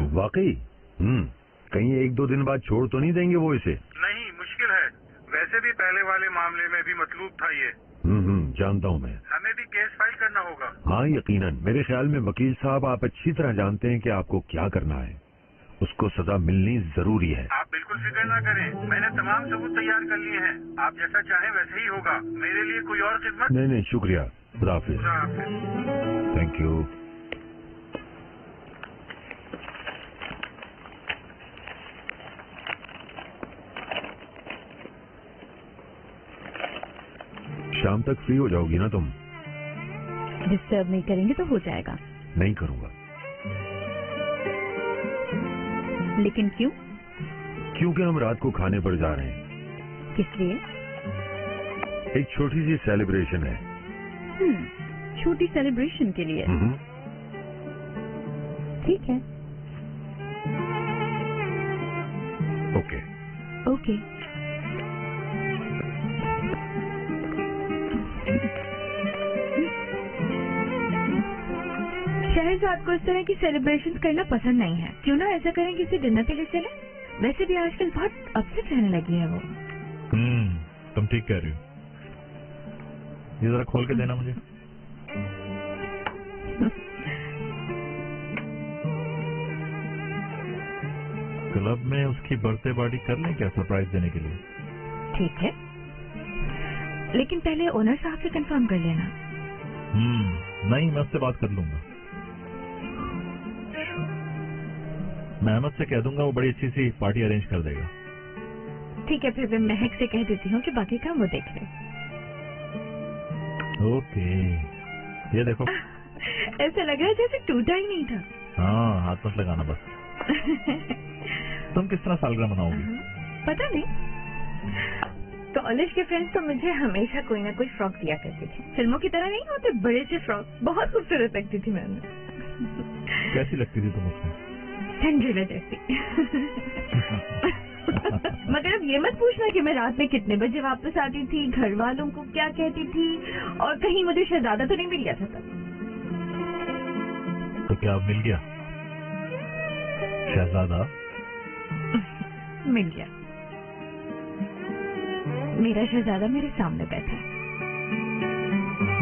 को। वाकई? कहीं 1-2 दिन बाद छोड़ तो नहीं देंगे वो इसे? नहीं, मुश्किल है। वैसे भी पहले वाले मामले में भी मतलूब था ये। जानता हूँ मैं। हमें भी केस फाइल करना होगा। हाँ यकीनन। मेरे ख्याल में वकील साहब आप अच्छी तरह जानते हैं कि आपको क्या करना है। उसको सजा मिलनी जरूरी है। आप बिल्कुल फिक्र ना करें, मैंने तमाम सबूत तैयार कर लिए हैं। आप जैसा चाहें वैसे ही होगा। मेरे लिए कोई और खिदमत? नहीं, शुक्रिया। खुदा हाफिज। Thank you. शाम तक फ्री हो जाओगी ना तुम? डिस्टर्ब नहीं करेंगे तो हो जाएगा। नहीं करूंगा। लेकिन क्यों? क्योंकि हम रात को खाने पर जा रहे हैं। किस लिए? एक छोटी सी सेलिब्रेशन है। छोटी सेलिब्रेशन के लिए? ठीक है। ओके। ओके। शहजाद को इस तरह की सेलिब्रेशन करना पसंद नहीं है। क्यों ना ऐसा करें किसी डिनर के लिए चले? वैसे भी आजकल बहुत अपसेट रहने लगी है वो। तुम ठीक कह रही हो। ये जरा खोल के देना मुझे। क्लब में उसकी बर्थडे पार्टी कर लें क्या, सरप्राइज देने के लिए? ठीक है, लेकिन पहले ओनर साहब से कंफर्म कर लेना। नहीं, मैं उससे बात कर लूंगा। मैं अहमद से कह दूंगा, वो बड़ी अच्छी सी पार्टी अरेंज कर देगा। ठीक है, फिर मैं महक से कह देती हूँ कि बाकी काम वो देख ले। ओके। ये देखो। ऐसा लग रहा है जैसे टूटा ही नहीं था। हाँ, हाथ मत लगाना बस। तुम किस तरह सालगिरह मनाओगी? पता नहीं। कॉलेज के फ्रेंड्स तो मुझे हमेशा कोई ना कोई फ्रॉक दिया करती थी। फिल्मों की तरह नहीं होते बड़े से फ्रॉक, बहुत खूबसूरत लगती थी मैं उनमें। कैसी लगती थी तुम उसमें? सिंड्रेला जैसी। मगर अब ये मत पूछना कि मैं रात में कितने बजे वापस आती थी, घर वालों को क्या कहती थी, और कहीं मुझे शहजादा तो नहीं मिल गया था तब। तो क्या अब मिल गया शहजादा? मिल गया। मेरा शहजादा मेरे सामने बैठा है।